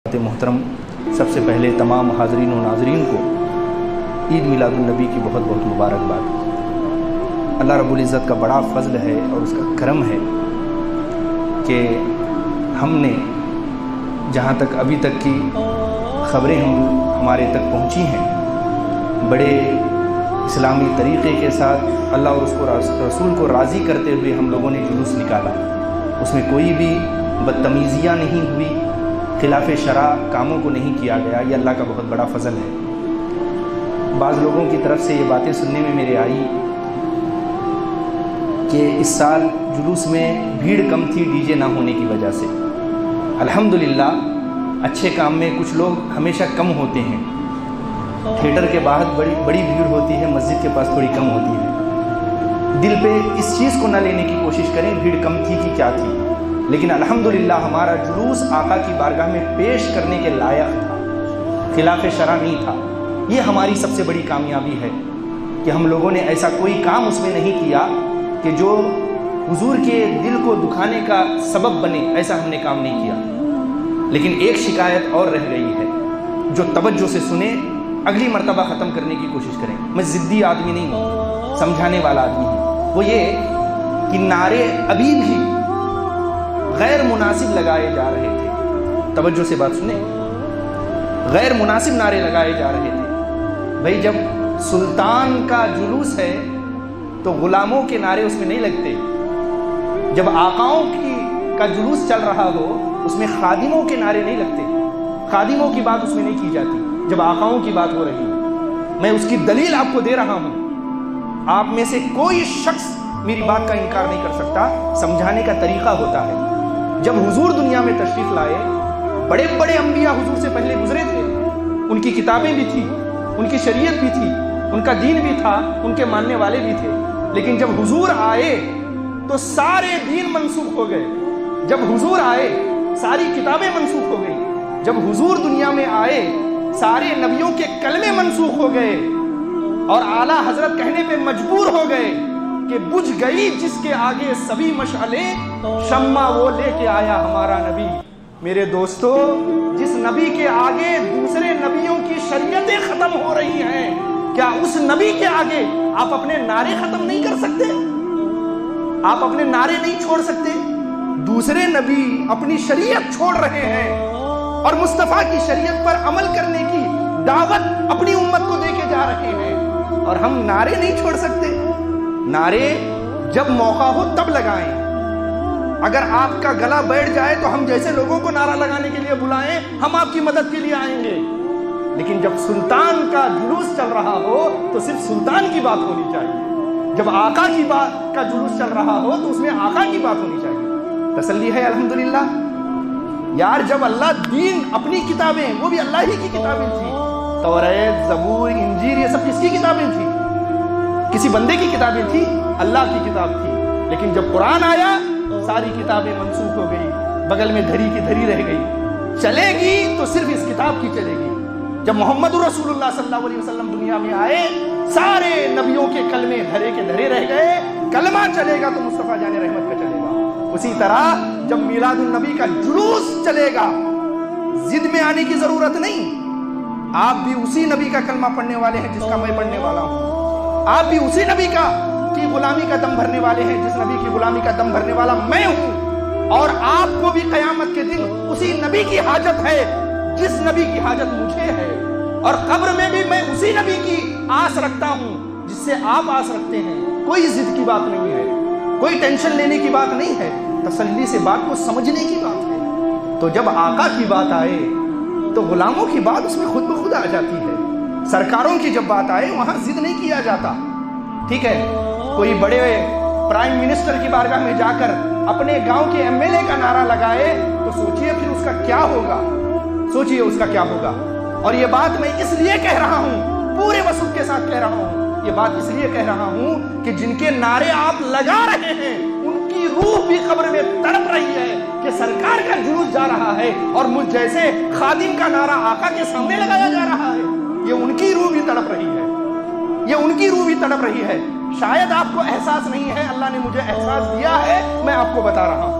محترم، سب سے پہلے تمام حاضرین و ناظرین کو عید میلاد النبی کی بہت بہت مبارکباد۔ اللہ رب العزت کا بڑا فضل ہے اور اس کا کرم ہے کہ ہم نے جہاں تک ابھی تک کی خبریں ہمارے تک پہنچی ہیں، بڑے اسلامی طریقے کے ساتھ اللہ اور اس کو رسول کو راضی کرتے ہوئے ہم لوگوں نے جلوس نکالا۔ اس میں کوئی بھی بدتمیزیاں نہیں ہوئی، خلاف شرع کاموں کو نہیں کیا گیا۔ یہ اللہ کا بہت بڑا فضل ہے۔ بعض لوگوں کی طرف سے یہ باتیں سننے میں میرے آئی کہ اس سال جلوس میں بھیڑ کم تھی ڈی جے نہ ہونے کی وجہ سے۔ الحمدللہ اچھے کام میں کچھ لوگ ہمیشہ کم ہوتے ہیں۔ تھیٹر کے باہر بڑی بھیڑ ہوتی ہے، مسجد کے پاس تھوڑی کم ہوتی ہے۔ دل پہ اس چیز کو نہ لینے کی کوشش کریں بھیڑ کم تھی کہ کیا تھی، لیکن الحمدللہ ہمارا جلوس آقا کی بارگاہ میں پیش کرنے کے لائق تھا، خلاف شرع نہیں تھا۔ یہ ہماری سب سے بڑی کامیابی ہے کہ ہم لوگوں نے ایسا کوئی کام اس میں نہیں کیا کہ جو حضور کے دل کو دکھانے کا سبب بنے، ایسا ہم نے کام نہیں کیا۔ لیکن ایک شکایت اور رہ گئی ہے جو توجہ سے سنیں، اگلی مرتبہ ختم کرنے کی کوشش کریں۔ میں ضدی آدمی نہیں ہوں، سمجھانے والا آدمی ہوں۔ وہ یہ کہ نعرے ابھی بھی غیر مناسب لگائے جا رہے تھے۔ توجہ سے بات سنیں، غیر مناسب نعرے لگائے جا رہے تھے۔ بھائی جب سلطان کا جلوس ہے تو غلاموں کے نعرے اس میں نہیں لگتے۔ جب آقاؤں کا جلوس چل رہا ہو اس میں خادموں کے نعرے نہیں لگتے، خادموں کی بات اس میں نہیں کی جاتی جب آقاؤں کی بات ہو رہی ہے۔ میں اس کی دلیل آپ کو دے رہا ہوں۔ آپ میں سے کوئی شخص میری بات کا انکار نہیں کر سکتا۔ سمجھانے کا طریقہ ہوتا ہے۔ جب حضور دنیا میں تشریف لائے، بڑے بڑے انبیاء حضور سے پہلے گزرے تھے، ان کی کتابیں بھی تھی، ان کی شریعت بھی تھی، ان کا دین بھی تھا، ان کے ماننے والے بھی تھے۔ لیکن جب حضور آئے تو سارے دین منسوخ ہو گئے۔ جب حضور آئے ساری کتابیں منسوخ ہو گئی۔ جب حضور دنیا میں آئے سارے نبیوں کے کلمے منسوخ ہو گئے اور اعلیٰ حضرت کہنے پہ مجبور ہو گئے کہ بجھ گئی جس کے آگے سبھی مشعلیں، شمع وہ لے کے آیا ہمارا نبی۔ میرے دوستو، جس نبی کے آگے دوسرے نبیوں کی شریعتیں ختم ہو رہی ہیں، کیا اس نبی کے آگے آپ اپنے نعرے ختم نہیں کر سکتے؟ آپ اپنے نعرے نہیں چھوڑ سکتے؟ دوسرے نبی اپنی شریعت چھوڑ رہے ہیں اور مصطفیٰ کی شریعت پر عمل کرنے کی دعوت اپنی امت کو دے کے جا رہے ہیں، اور ہم نعرے نہیں چھوڑ سکتے؟ نعرے جب موقع ہو تب لگائیں۔ اگر آپ کا گلا بیٹھ جائے تو ہم جیسے لوگوں کو نعرہ لگانے کے لیے بلائیں، ہم آپ کی مدد کے لیے آئیں گے۔ لیکن جب سلطان کا جلوس چل رہا ہو تو صرف سلطان کی بات ہونی چاہیے۔ جب آقا کی بات کا جلوس چل رہا ہو تو اس میں آقا کی بات ہونی چاہیے۔ تسلی ہے الحمدللہ۔ یار جب اللہ دین اپنی کتابیں، وہ بھی اللہ ہی کی کتابیں تھی، توریت، زبور، انجیل، یہ سب کس کی کتابیں تھی؟ کسی بندے کی کتابیں تھی؟ اللہ کی کتاب تھی۔ لیکن جب قرآن آیا ساری کتابیں منسوخ ہو گئی، بغل میں دھری کی دھری رہ گئی۔ چلے گی تو صرف اس کتاب کی چلے گی۔ جب محمد رسول اللہ صلی اللہ علیہ وسلم دنیا میں آئے سارے نبیوں کے کلمے دھرے کے دھرے رہ گئے۔ کلمہ چلے گا تو مصطفیٰ جان رحمت کا چلے گا۔ اسی طرح جب میلاد النبی کا جلوس چلے گا، ضد میں آنے کی ضرورت نہیں۔ آپ بھی اسی نبی کا کلمہ پڑھنے والے ہیں جس کا میں پڑھنے والا ہوں۔ آپ بھی اسی نبی کی غلامی کا دم بھرنے والے ہیں جس نبی کی غلامی کا دم بھرنے والا میں ہوں۔ اور آپ کو بھی قیامت کے دن اسی نبی کی حاجت ہے جس نبی کی حاجت مجھے ہے، اور قبر میں بھی میں اسی نبی کی آس رکھتا ہوں جس سے آپ آس رکھتے ہیں۔ کوئی ضد کی بات نہیں ہے، کوئی ٹینشن لینے کی بات نہیں ہے، تسلی سے بات کو سمجھنے کی بات ہے۔ تو جب آقا کی بات آئے تو غلاموں کی بات اس میں خود بخود آ جاتی ہے۔ سرکاروں کی جب بات آئے وہاں ضد نہیں کیا جاتا۔ ٹھیک ہے، کوئی بڑے پرائم منسٹر کی بارگاہ میں جا کر اپنے گاؤں کے ایم ایل اے کا نعرہ لگائے تو سوچئے پھر اس کا کیا ہوگا، سوچئے اس کا کیا ہوگا۔ اور یہ بات میں اس لیے کہہ رہا ہوں، پورے وسعت کے ساتھ کہہ رہا ہوں، یہ بات اس لیے کہہ رہا ہوں کہ جن کے نعرے آپ لگا رہے ہیں ان کی روح بھی قبر میں تڑپ رہی ہے کہ سرکار کا جلوس جا رہا ہے اور مجھ جیسے خادم کا نعرہ آقا کے سامنے لگایا جا رہا ہے۔ یہ ان کی روح بھی تڑپ رہی ہے، یہ ان کی روح بھی تڑپ رہی ہے۔ شاید آپ کو احساس نہیں ہے، اللہ نے مجھے احساس دیا ہے، میں آپ کو بتا رہا ہوں۔